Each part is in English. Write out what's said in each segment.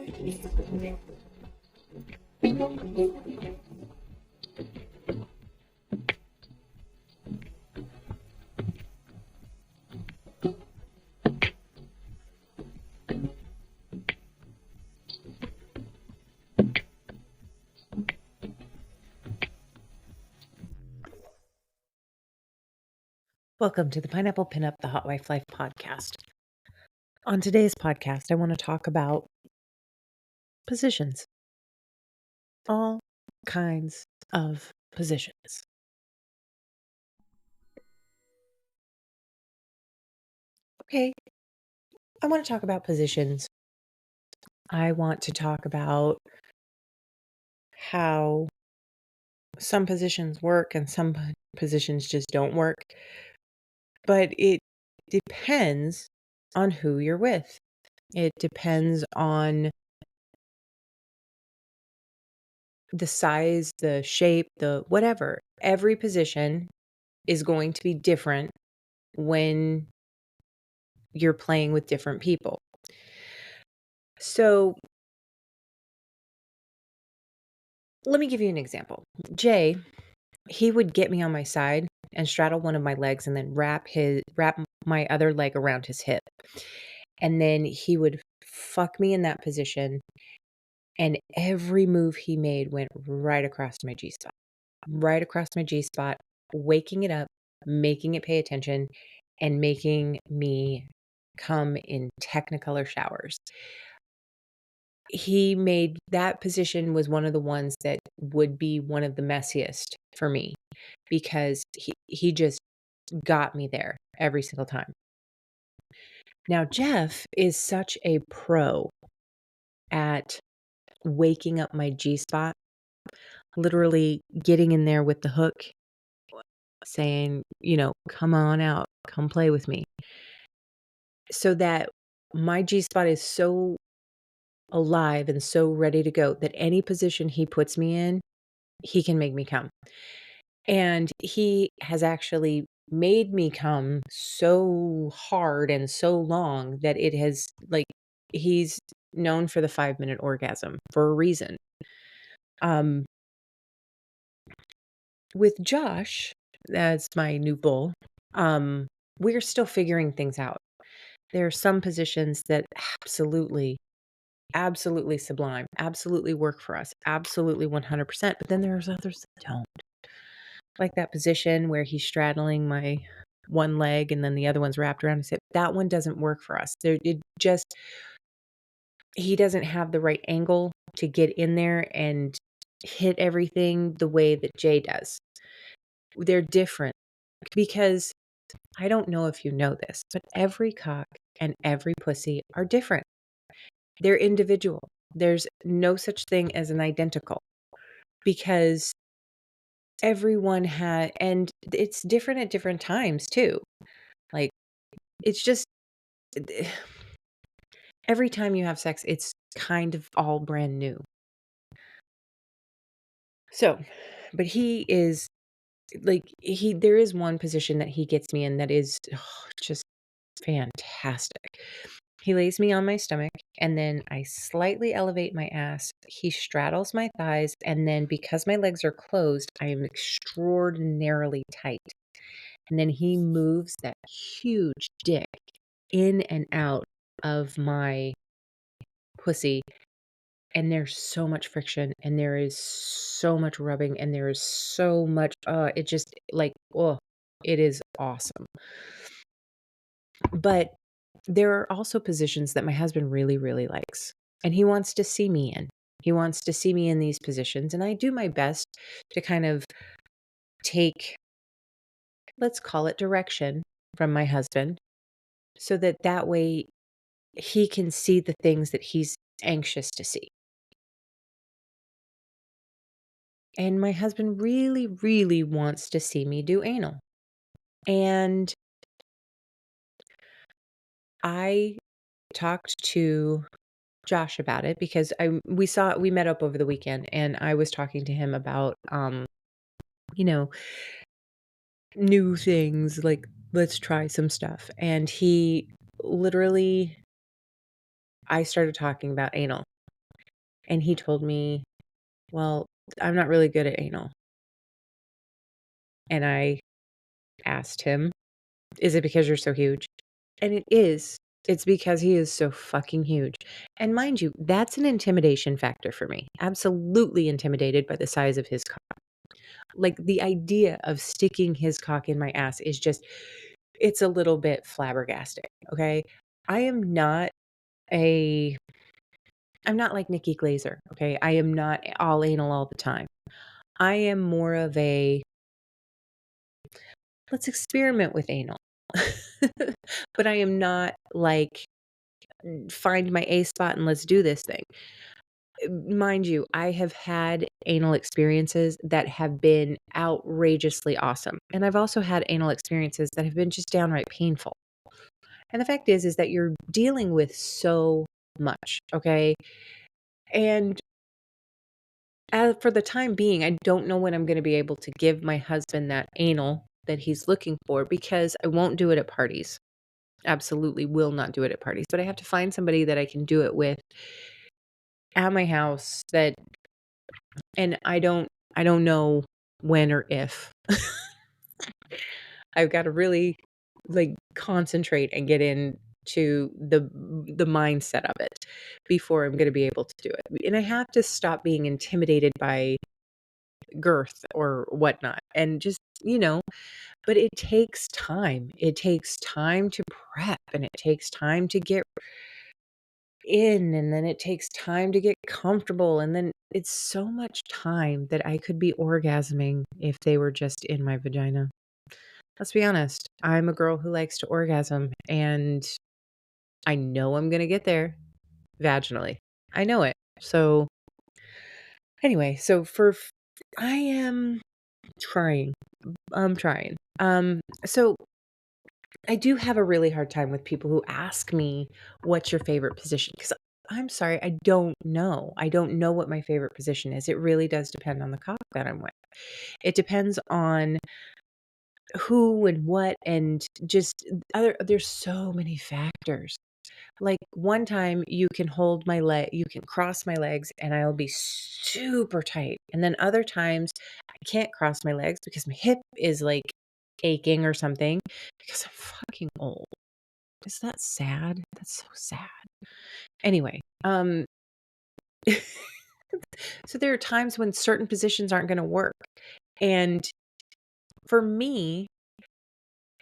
Welcome to the Pineapple Pinup, the Hot Wife Life podcast. On today's podcast, I want to talk about positions. All kinds of positions. Okay, I want to talk about positions. I want to talk about how some positions work and some positions just don't work. But it depends on who you're with. It depends on the size, the shape, the whatever. Every position is going to be different when you're playing with different people. So let me give you an example. Jay, he would get me on my side and straddle one of my legs and then wrap my other leg around his hip. And then he would fuck me in that position. And every move he made went right across my G spot, waking it up, making it pay attention, and making me come in Technicolor showers. He made that position was one of the ones that would be one of the messiest for me because he just got me there every single time. Now, Jeff is such a pro at waking up my G spot, literally getting in there with the hook, saying, come on out, come play with me. So that my G spot is so alive and so ready to go that any position he puts me in, he can make me come. And he has actually made me come so hard and so long that it has, he's known for the 5-minute orgasm for a reason. With Josh, that's my new bull, we're still figuring things out. There are some positions that absolutely sublime, absolutely work for us, absolutely 100%. But then there's others that don't. Like that position where he's straddling my one leg and then the other one's wrapped around his hip. That one doesn't work for us. He doesn't have the right angle to get in there and hit everything the way that Jay does. They're different because I don't know if you know this, but every cock and every pussy are different. They're individual. There's no such thing as an identical because everyone and it's different at different times too. Like, it's just every time you have sex, it's kind of all brand new. So, but he is there is one position that he gets me in that is just fantastic. He lays me on my stomach and then I slightly elevate my ass. He straddles my thighs. And then because my legs are closed, I am extraordinarily tight. And then he moves that huge dick in and out of my pussy. And there's so much friction and there is so much rubbing and there is so much, it just it is awesome. But there are also positions that my husband really, really likes, and he wants to see me in. He wants to see me in these positions, and I do my best to kind of take, let's call it direction from my husband, so that way he can see the things that he's anxious to see. And my husband really, really wants to see me do anal. And I talked to Josh about it because we met up over the weekend and I was talking to him about new things, like let's try some stuff. And he literally I started talking about anal And he told me, "Well, I'm not really good at anal." And I asked him, "Is it because you're so huge?" And it is. It's because he is so fucking huge. And mind you, that's an intimidation factor for me. Absolutely intimidated by the size of his cock. Like, the idea of sticking his cock in my ass is just, it's a little bit flabbergasting, okay? I am not a I'm not like Nikki Glaser, okay? I am not all anal all the time. I am more of a, let's experiment with anal. But I am not like, find my A spot and let's do this thing. Mind you, I have had anal experiences that have been outrageously awesome. And I've also had anal experiences that have been just downright painful. And the fact is that you're dealing with so much, okay? And for the time being, I don't know when I'm going to be able to give my husband that anal that he's looking for because I won't do it at parties. Absolutely will not do it at parties, but I have to find somebody that I can do it with at my house that, and I don't know when or if. I've got to really like concentrate and get into the mindset of it before I'm going to be able to do it. And I have to stop being intimidated by girth or whatnot and just, but it takes time. It takes time to prep and it takes time to get in and then it takes time to get comfortable and then it's so much time that I could be orgasming if they were just in my vagina. Let's be honest. I'm a girl who likes to orgasm and I know I'm going to get there vaginally. I know it. So anyway, I am trying. I'm trying. So I do have a really hard time with people who ask me, "What's your favorite position?" Because I'm sorry, I don't know. I don't know what my favorite position is. It really does depend on the cock that I'm with. It depends on who and what and just there's so many factors. Like, one time you can cross my legs and I'll be super tight, and then other times I can't cross my legs because my hip is, like, aching or something because I'm fucking old. Is that sad? That's so sad. Anyway, so there are times when certain positions aren't gonna work, and for me,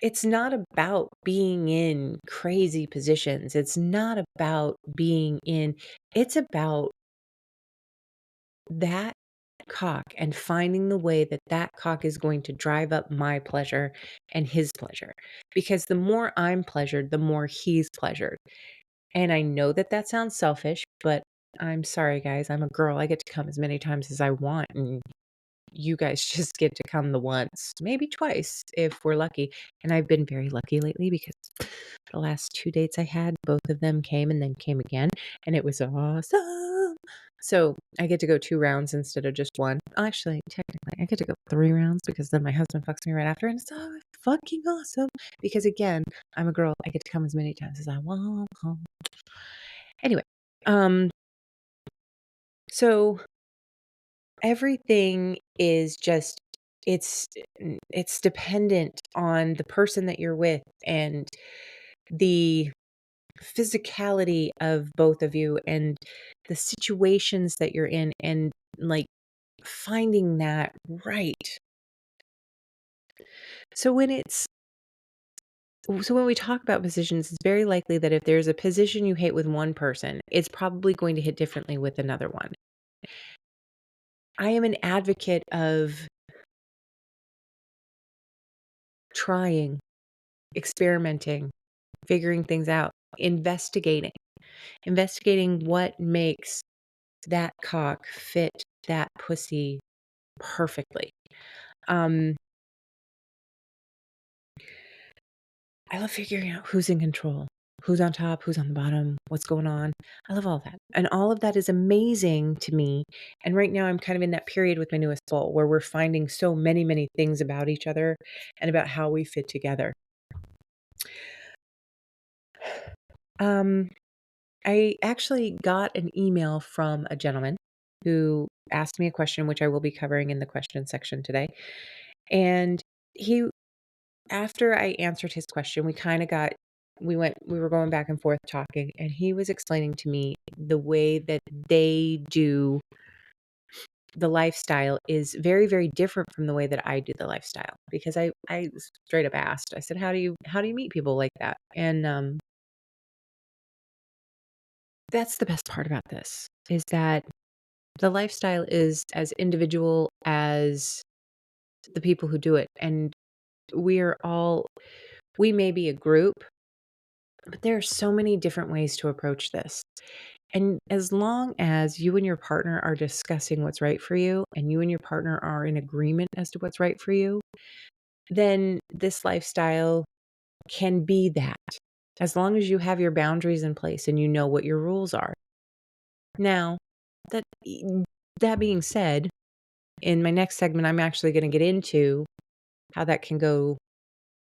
it's not about being in crazy positions. It's not about being in it's about that cock and finding the way that that cock is going to drive up my pleasure and his pleasure. Because the more I'm pleasured, the more he's pleasured. And I know that that sounds selfish, but I'm sorry, guys. I'm a girl. I get to come as many times as I want. And you guys just get to come the once, maybe twice if we're lucky. And I've been very lucky lately because the last 2 dates I had, both of them came and then came again, and it was awesome. So, I get to go 2 rounds instead of just 1. Actually, technically, I get to go 3 rounds because then my husband fucks me right after, and it's so fucking awesome because, again, I'm a girl. I get to come as many times as I want. Anyway, um, so everything is just it's it's dependent on the person that you're with and the physicality of both of you and the situations that you're in and like finding that right. So when it's so when we talk about positions, it's very likely that if there's a position you hate with one person, it's probably going to hit differently with another one. I am an advocate of trying, experimenting, figuring things out, investigating what makes that cock fit that pussy perfectly. Um, I love figuring out who's in control, who's on top, who's on the bottom, what's going on. I love all that. And all of that is amazing to me. And right now I'm kind of in that period with my newest soul where we're finding so many, many things about each other and about how we fit together. Um, I actually got an email from a gentleman who asked me a question, which I will be covering in the question section today. And he, after I answered his question, we were going back and forth talking, and he was explaining to me the way that they do the lifestyle is very, very different from the way that I do the lifestyle. Because I straight up asked, I said, how do you meet people like that? And that's the best part about this, is that the lifestyle is as individual as the people who do it. And we're all we may be a group, but there are so many different ways to approach this. And as long as you and your partner are discussing what's right for you and you and your partner are in agreement as to what's right for you, then this lifestyle can be that. As long as you have your boundaries in place and you know what your rules are. Now, that that being said, in my next segment I'm actually going to get into how that can go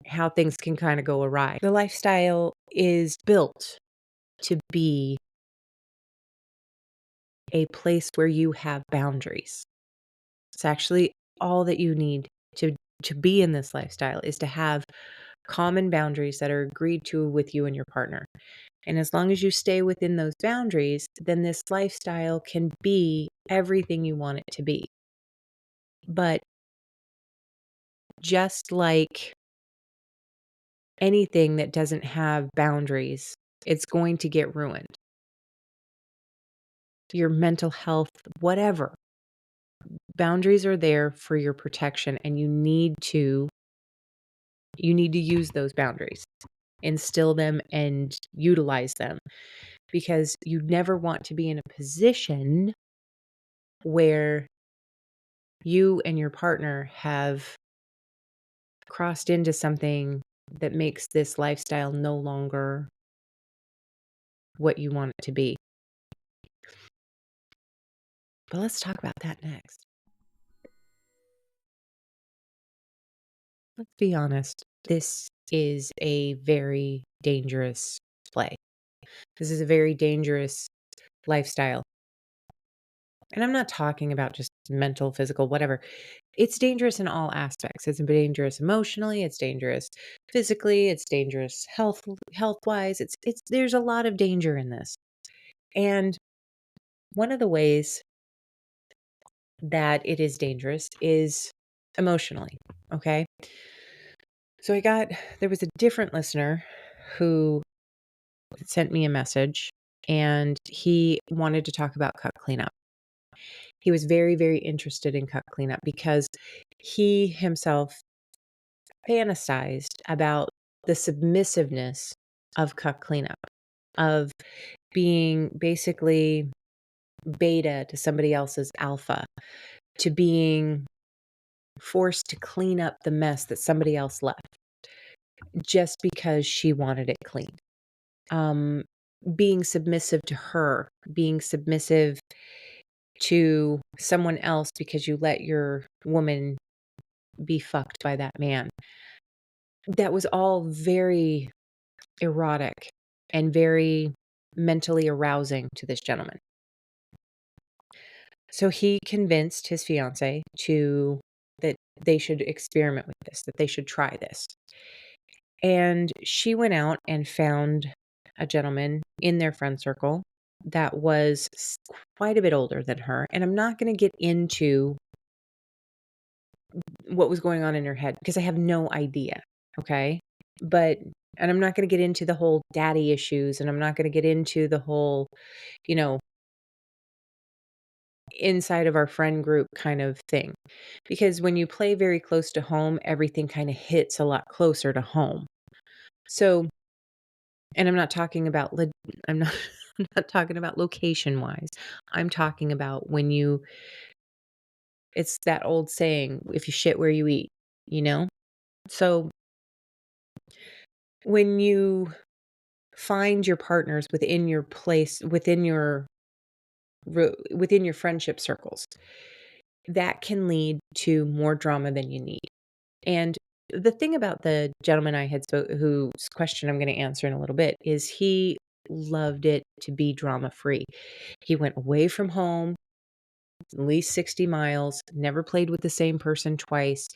how things can kind of go awry. The lifestyle is built to be a place where you have boundaries. It's actually all that you need to be in this lifestyle is to have common boundaries that are agreed to with you and your partner. And as long as you stay within those boundaries, then this lifestyle can be everything you want it to be. But just like anything that doesn't have boundaries, it's going to get ruined. Your mental health, whatever. Boundaries are there for your protection, and you need to use those boundaries, instill them and utilize them, because you never want to be in a position where you and your partner have crossed into something that makes this lifestyle no longer what you want it to be. But let's talk about that next. Let's be honest. This is a very dangerous play. This is a very dangerous lifestyle. And I'm not talking about just mental, physical, whatever. It's dangerous in all aspects. It's dangerous emotionally, it's dangerous physically, it's dangerous health-wise. It's there's a lot of danger in this. And one of the ways that it is dangerous is emotionally, okay? So there was a different listener who sent me a message, and he wanted to talk about cut cleanup. He was very, very interested in cut cleanup because he himself fantasized about the submissiveness of cut cleanup, of being basically beta to somebody else's alpha, to being forced to clean up the mess that somebody else left just because she wanted it clean. Being submissive to her, being submissive to someone else because you let your woman be fucked by that man. That was all very erotic and very mentally arousing to this gentleman. So he convinced his fiance that they should experiment with this, that they should try this. And she went out and found a gentleman in their friend circle that was quite a bit older than her. And I'm not going to get into what was going on in her head because I have no idea. Okay. And I'm not going to get into the whole daddy issues, and I'm not going to get into the whole, you know, inside of our friend group kind of thing. Because when you play very close to home, everything kind of hits a lot closer to home. So, and I'm not talking about, I'm not, I'm not talking about location wise. I'm talking about it's that old saying, if you shit where you eat, you know? So when you find your partners within your place, within your friendship circles, that can lead to more drama than you need. And the thing about the gentleman I had whose question I'm going to answer in a little bit, is he loved it to be drama free. He went away from home, at least 60 miles, never played with the same person twice.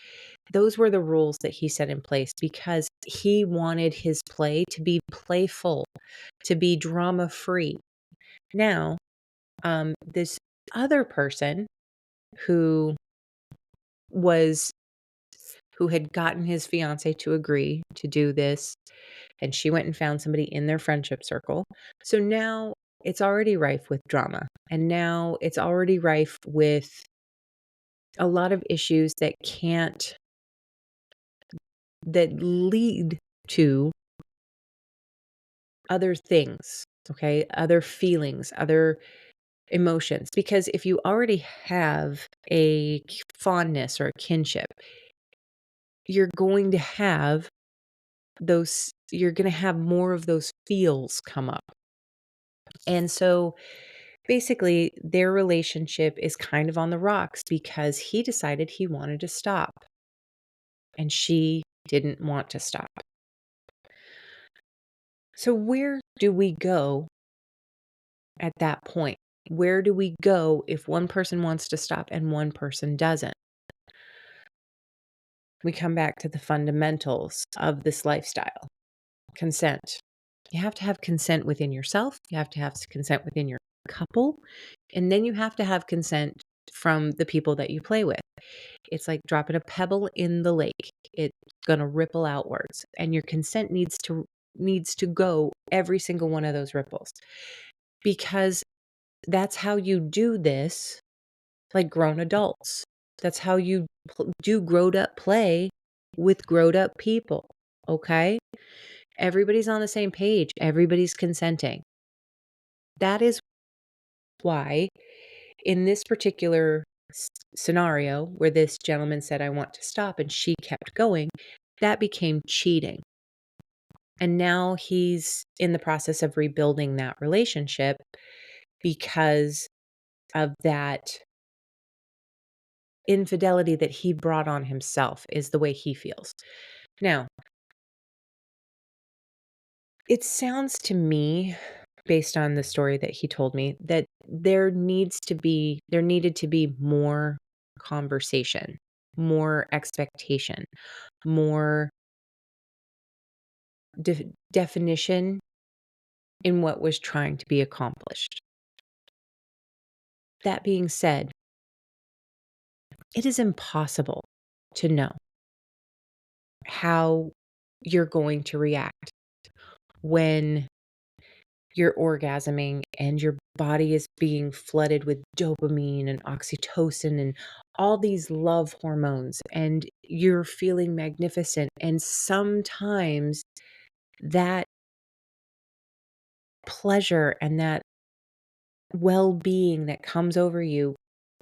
Those were the rules that he set in place because he wanted his play to be playful, to be drama free. Now, this other person who was who had gotten his fiance to agree to do this, and she went and found somebody in their friendship circle. So now it's already rife with drama. And now it's already rife with a lot of issues that lead to other things, okay? Other feelings, other emotions. Because if you already have a fondness or a kinship, you're going to have more of those feels come up. And so basically, their relationship is kind of on the rocks because he decided he wanted to stop and she didn't want to stop. So, where do we go at that point? Where do we go if one person wants to stop and one person doesn't? We come back to the fundamentals of this lifestyle. Consent. You have to have consent within yourself, you have to have consent within your couple, and then you have to have consent from the people that you play with. It's like dropping a pebble in the lake. It's going to ripple outwards, and your consent needs to go every single one of those ripples. Because that's how you do this like grown adults. That's how you do grown up play with grown up people, okay? Everybody's on the same page. Everybody's consenting. That is why in this particular scenario where this gentleman said, I want to stop, and she kept going, that became cheating. And now he's in the process of rebuilding that relationship because of that infidelity that he brought on himself, is the way he feels. Now, it sounds to me, based on the story that he told me, that there needed to be more conversation, more expectation, more definition in what was trying to be accomplished. That being said, it is impossible to know how you're going to react when you're orgasming and your body is being flooded with dopamine and oxytocin and all these love hormones, and you're feeling magnificent. And sometimes that pleasure and that well-being that comes over you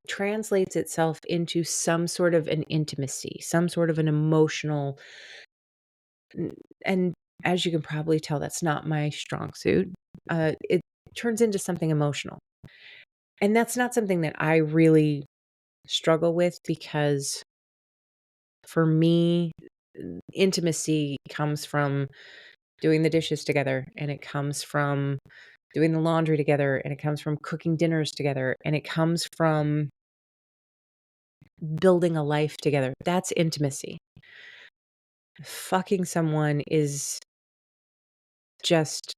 translates itself into some sort of an intimacy, some sort of an emotional, and as you can probably tell, that's not my strong suit. It turns into something emotional. And that's not something that I really struggle with because for me, intimacy comes from doing the dishes together, and it comes from doing the laundry together, and it comes from cooking dinners together, and it comes from building a life together. That's intimacy. Fucking someone is just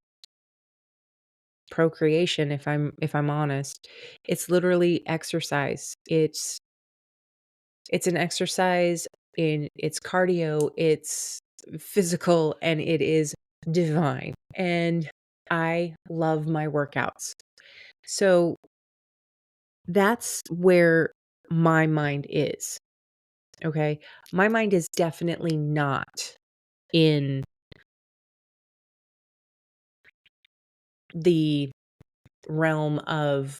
procreation, if I'm honest. It's literally exercise. It's an exercise, in it's cardio, it's physical, and it is divine. And I love my workouts. So that's where my mind is. Okay? My mind is definitely not in the realm of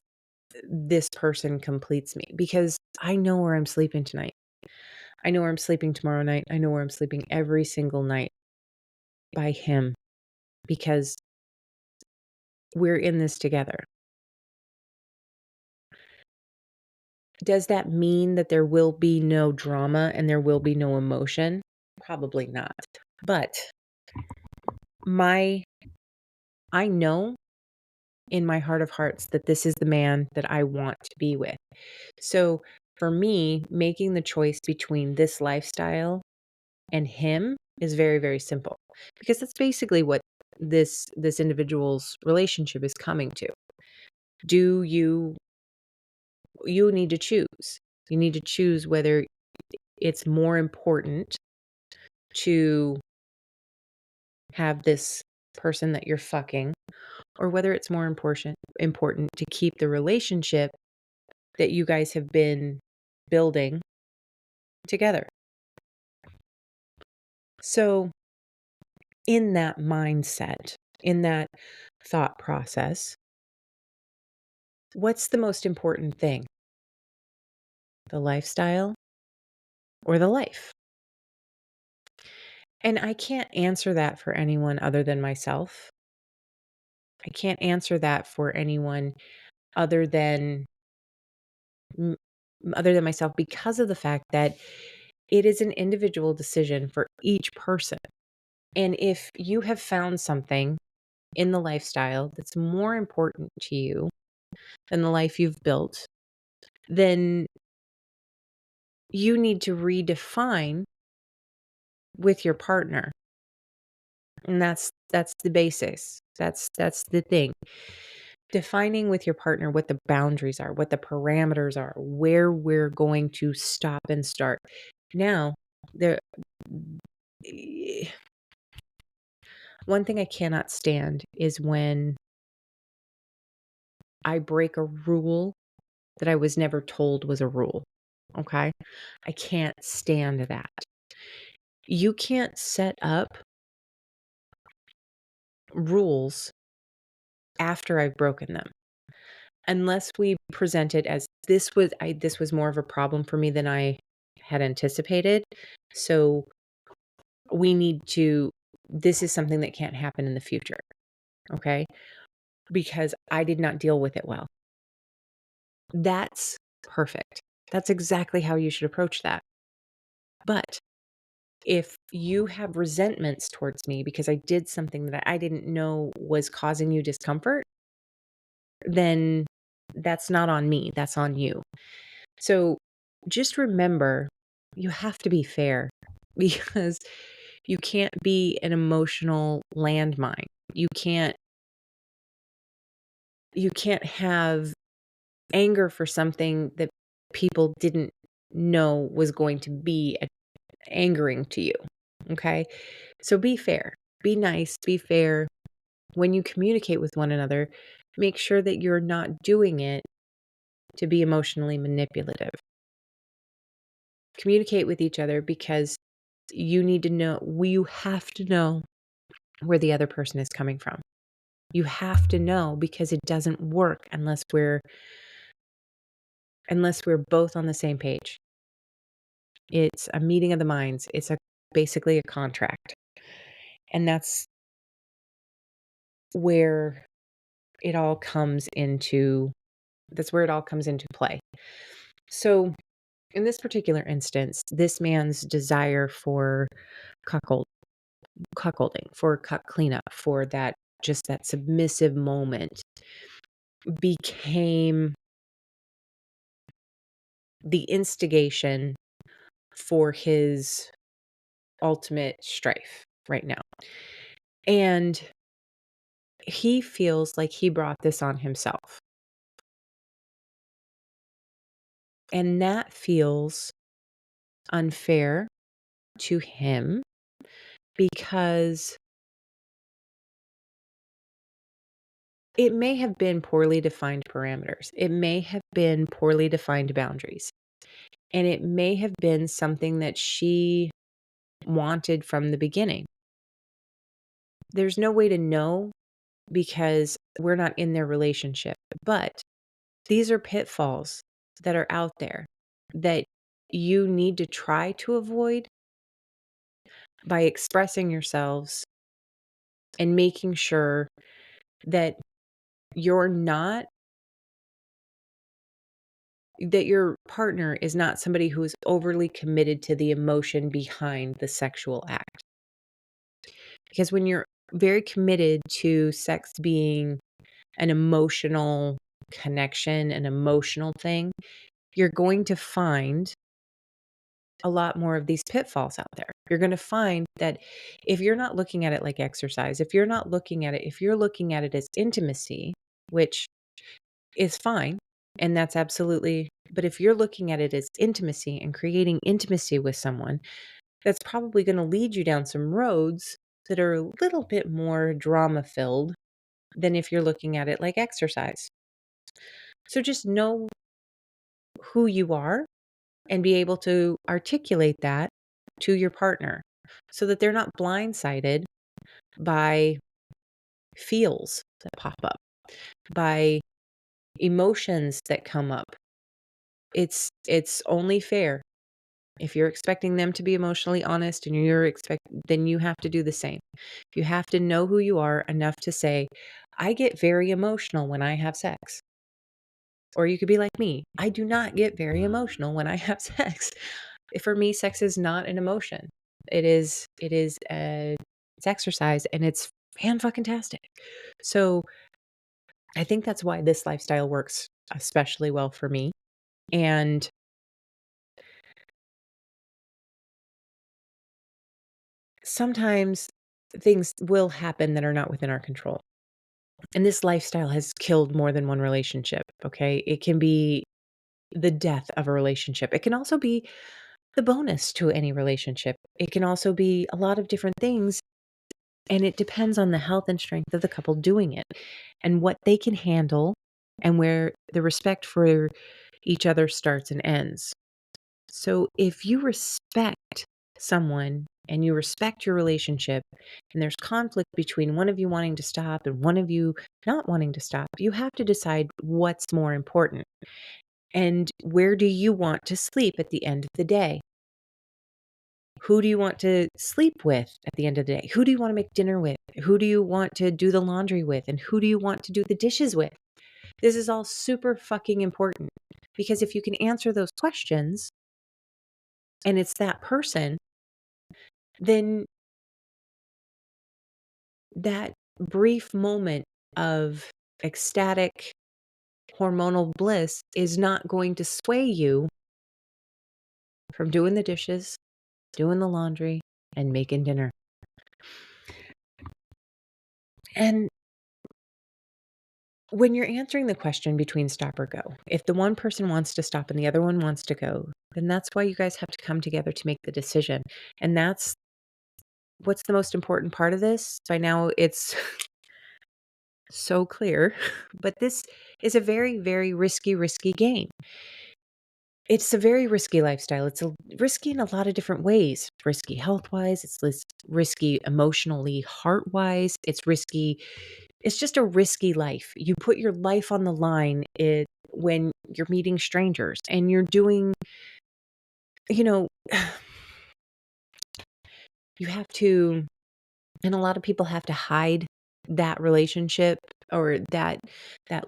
this person completes me, because I know where I'm sleeping tonight. I know where I'm sleeping tomorrow night. I know where I'm sleeping every single night by him, because we're in this together. Does that mean that there will be no drama and there will be no emotion? Probably not. But my I know in my heart of hearts that this is the man that I want to be with. So for me, making the choice between this lifestyle and him is very, very simple because that's basically what this individual's relationship is coming to. Do you need to choose. You need to choose whether it's more important to have this person that you're fucking or whether it's more important to keep the relationship that you guys have been building together. So, in that mindset, in that thought process, what's the most important thing? The lifestyle or the life? And I can't answer that for anyone other than myself. I can't answer that for anyone other than m- other than myself because of the fact that it is an individual decision for each person. And if you have found something in the lifestyle that's more important to you than the life you've built, then you need to redefine with your partner. And that's the basis. That's the thing. Defining with your partner what the boundaries are, what the parameters are, where we're going to stop and start. Now, there one thing I cannot stand is when I break a rule that I was never told was a rule. Okay? I can't stand that. You can't set up rules after I've broken them. Unless we present it as this was more of a problem for me than I had anticipated. So we need to this is something that can't happen in the future. Okay? Because I did not deal with it well. That's perfect. That's exactly how you should approach that. But if you have resentments towards me because I did something that I didn't know was causing you discomfort, then that's not on me, that's on you. So just remember, you have to be fair because you can't be an emotional landmine. You can't have anger for something that people didn't know was going to be angering to you. Okay? So be fair. Be nice, be fair. When you communicate with one another, make sure that you're not doing it to be emotionally manipulative. Communicate with each other because you have to know where the other person is coming from. You have to know because it doesn't work unless we're both on the same page. It's a meeting of the minds. It's basically a contract. And where it all comes into that's where it all comes into play. So, in this particular instance, this man's desire for cuckold cuckolding, for cuck cleanup, for that submissive moment became the instigation for his ultimate strife right now. And he feels like he brought this on himself. And that feels unfair to him because it may have been poorly defined parameters. It may have been poorly defined boundaries. And it may have been something that she wanted from the beginning. There's no way to know because we're not in their relationship. But these are pitfalls that are out there that you need to try to avoid by expressing yourselves and making sure that you're not that your partner is not somebody who is overly committed to the emotion behind the sexual act. Because when you're very committed to sex being an emotional connection, an emotional thing, you're going to find a lot more of these pitfalls out there. You're going to find that if you're not looking at it like exercise, if you're looking at it as intimacy, which is fine, and that's absolutely, but if you're looking at it as intimacy and creating intimacy with someone, that's probably going to lead you down some roads that are a little bit more drama filled than if you're looking at it like exercise. So just know who you are and be able to articulate that to your partner so that they're not blindsided by feels that pop up, by emotions that come up. It's only fair. If you're expecting them to be emotionally honest and then you have to do the same. You have to know who you are enough to say, I get very emotional when I have sex. Or you could be like me. I do not get very emotional when I have sex. For me, sex is not an emotion. It's exercise and it's fan fucking tastic. So I think that's why this lifestyle works especially well for me. And sometimes things will happen that are not within our control. And this lifestyle has killed more than one relationship. Okay. It can be the death of a relationship. It can also be the bonus to any relationship. It can also be a lot of different things. And it depends on the health and strength of the couple doing it and what they can handle and where the respect for each other starts and ends. So if you respect someone and you respect your relationship and there's conflict between one of you wanting to stop and one of you not wanting to stop, you have to decide what's more important and where do you want to sleep at the end of the day? Who do you want to sleep with at the end of the day? Who do you want to make dinner with? Who do you want to do the laundry with? And who do you want to do the dishes with? This is all super fucking important because if you can answer those questions and it's that person, then that brief moment of ecstatic hormonal bliss is not going to sway you from doing the dishes, doing the laundry, and making dinner. And when you're answering the question between stop or go, if the one person wants to stop and the other one wants to go, then that's why you guys have to come together to make the decision. And that's what's the most important part of this. By now, it's so clear, but this is a very, very risky game. It's a very risky lifestyle. It's risky in a lot of different ways. It's risky health-wise, it's risky emotionally, heart-wise, it's risky. It's just a risky life. You put your life on the line when you're meeting strangers and you're doing, you know, you have to, and a lot of people have to hide that relationship or that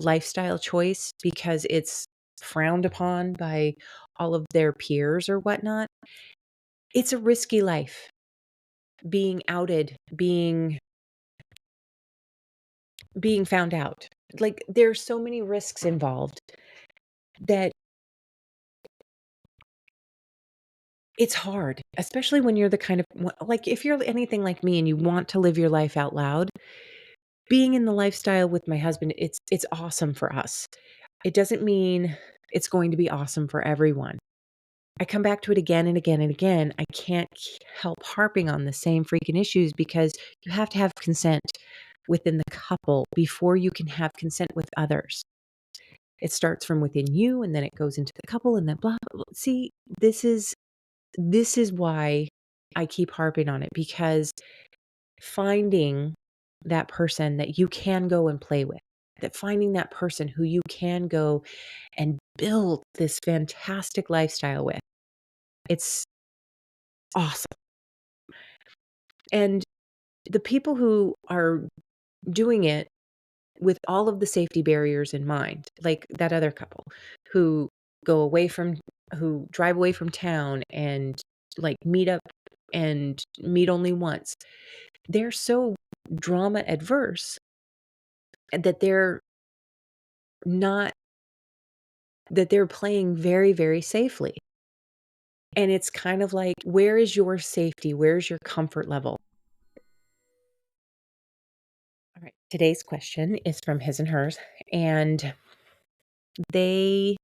lifestyle choice because it's frowned upon by all of their peers or whatnot. It's a risky life. Being outed, being found out. Like there's so many risks involved that it's hard, especially when you're the kind of like if you're anything like me and you want to live your life out loud. Being in the lifestyle with my husband, it's awesome for us. It doesn't mean it's going to be awesome for everyone. I come back to it again and again and again. I can't help harping on the same freaking issues because you have to have consent within the couple before you can have consent with others. It starts from within you and then it goes into the couple and then blah, blah, blah. See, this is why I keep harping on it because finding that person that you can go and play with, that finding that person who you can go and build this fantastic lifestyle with, it's awesome. And the people who are doing it with all of the safety barriers in mind, like that other couple who who drive away from town and like meet up and meet only once. They're so drama adverse, that they're not that they're playing very, very safely. And it's kind of like, where is your safety? Where's your comfort level? All right. Today's question is from his and hers. And they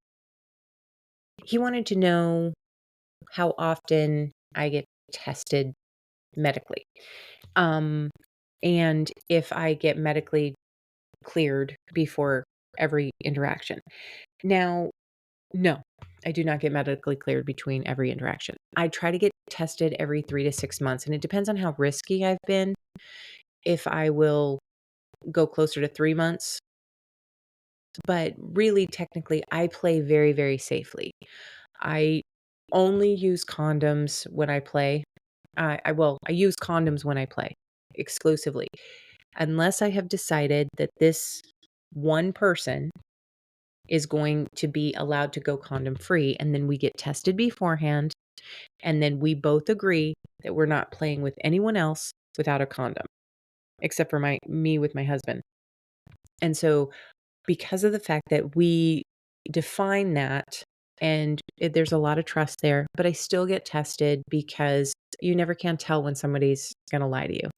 he wanted to know how often I get tested medically. Um, and if I get medically cleared before every interaction. Now, no, I do not get medically cleared between every interaction. I try to get tested every 3 to 6 months, and it depends on how risky I've been, if I will go closer to 3 months. But really, technically, I play very, very safely. I only use condoms when I play. I use condoms when I play exclusively, unless I have decided that this one person is going to be allowed to go condom free, and then we get tested beforehand, and then we both agree that we're not playing with anyone else without a condom, except for me with my husband. And so, because of the fact that we define that, and there's a lot of trust there, but I still get tested because you never can tell when somebody's going to lie to you.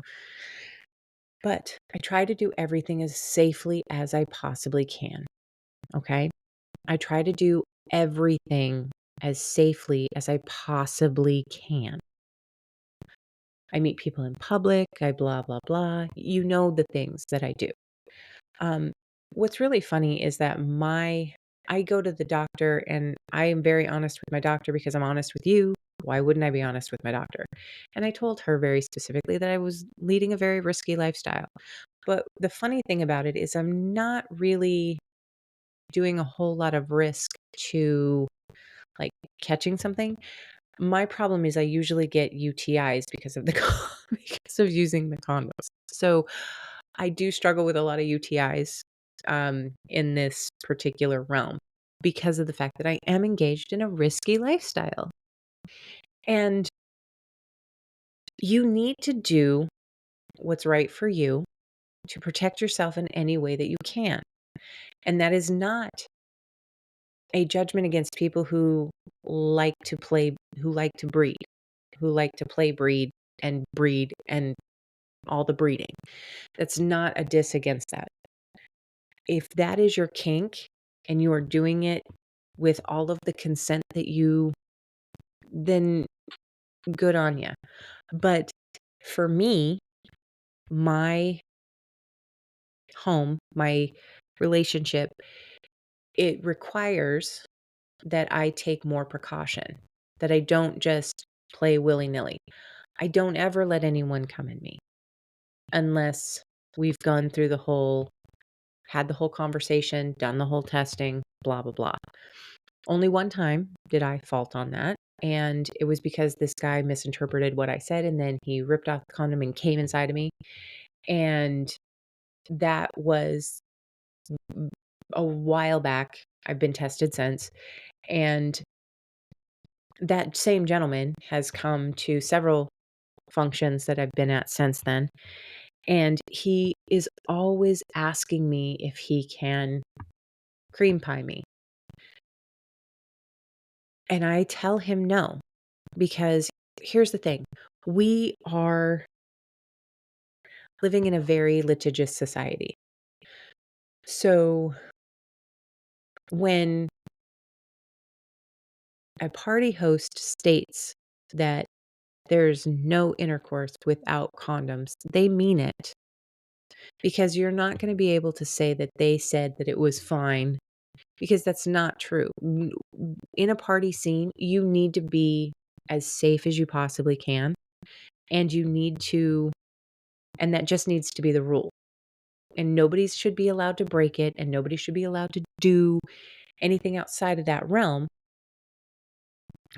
But I try to do everything as safely as I possibly can. Okay. I try to do everything as safely as I possibly can. I meet people in public, I blah, blah, blah. You know the things that I do. Um, what's really funny is that I go to the doctor and I am very honest with my doctor because I'm honest with you. Why wouldn't I be honest with my doctor? And I told her very specifically that I was leading a very risky lifestyle. But the funny thing about it is I'm not really doing a whole lot of risk to like catching something. My problem is I usually get UTIs because of the because of using the condoms. So I do struggle with a lot of UTIs in this particular realm because of the fact that I am engaged in a risky lifestyle. And you need to do what's right for you to protect yourself in any way that you can. And that is not a judgment against people who like to play, who like to breed, who like to play breed and all the breeding. That's not a diss against that. If that is your kink and you are doing it with all of the consent that then good on you. But for me, my home, my relationship, it requires that I take more precaution, that I don't just play willy nilly. I don't ever let anyone come in me unless we've gone through had the whole conversation, done the whole testing, blah, blah, blah. Only one time did I fault on that. And it was because this guy misinterpreted what I said. And then he ripped off the condom and came inside of me. And that was a while back. I've been tested since. And that same gentleman has come to several functions that I've been at since then. And he is always asking me if he can cream pie me. And I tell him no, because here's the thing. We are living in a very litigious society. So when a party host states that there's no intercourse without condoms, they mean it, because you're not going to be able to say that they said that it was fine, because that's not true. In a party scene, you need to be as safe as you possibly can, and and that just needs to be the rule. And nobody should be allowed to break it, and nobody should be allowed to do anything outside of that realm,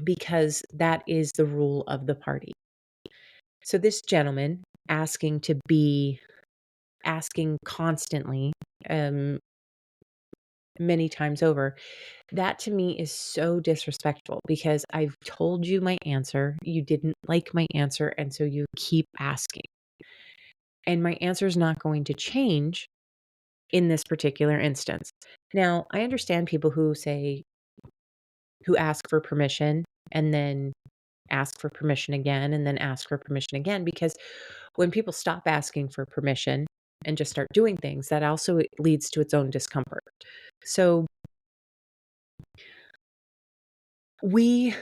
because that is the rule of the party. So this gentleman asking constantly, many times over, that to me is so disrespectful, because I've told you my answer, you didn't like my answer, and so you keep asking. And my answer is not going to change in this particular instance. Now, I understand people who ask for permission and then ask for permission again and then ask for permission again, because when people stop asking for permission and just start doing things, that also leads to its own discomfort. So we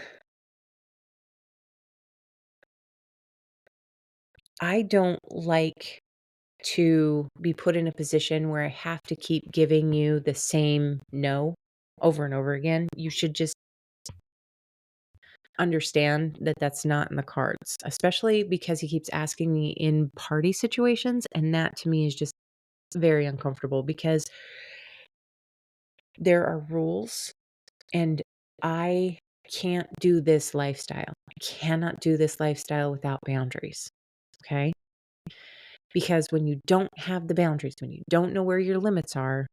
I don't like to be put in a position where I have to keep giving you the same no over and over again. You should just understand that that's not in the cards, especially because he keeps asking me in party situations. And that to me is just very uncomfortable because there are rules and I can't do this lifestyle. I cannot do this lifestyle without boundaries. Okay. Because when you don't have the boundaries, when you don't know where your limits are,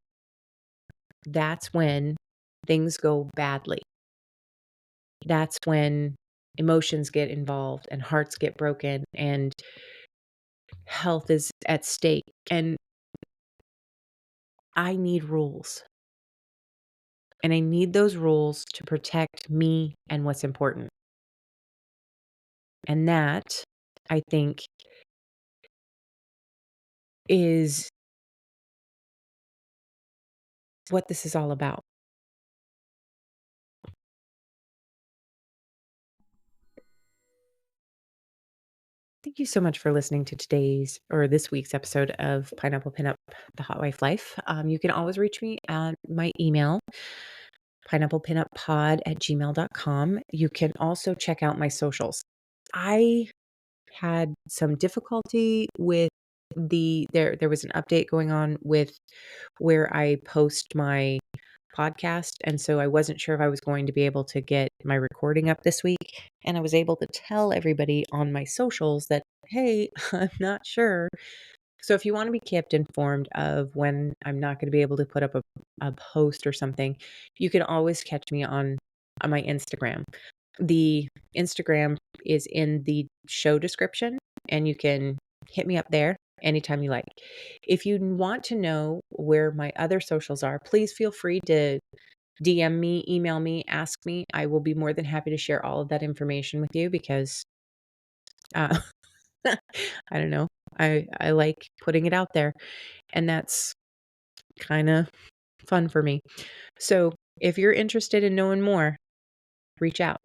that's when things go badly. That's when emotions get involved and hearts get broken and health is at stake. And I need rules. And I need those rules to protect me and what's important. And that, I think, is what this is all about. Thank you so much for listening to today's or this week's episode of Pineapple Pinup, The Hot Wife Life. You can always reach me at my email, pineapplepinuppod@gmail.com. You can also check out my socials. I had some difficulty with there was an update going on with where I post my podcast, and so I wasn't sure if I was going to be able to get my recording up this week, and I was able to tell everybody on my socials that, "Hey, I'm not sure." So if you wanna be kept informed of when I'm not gonna be able to put up a post or something, you can always catch me on my Instagram. The Instagram is in the show description, and you can hit me up there anytime you like. If you want to know where my other socials are, please feel free to DM me, email me, ask me. I will be more than happy to share all of that information with you because, uh, I don't know, I like putting it out there, and that's kinda fun for me. So, if you're interested in knowing more, reach out.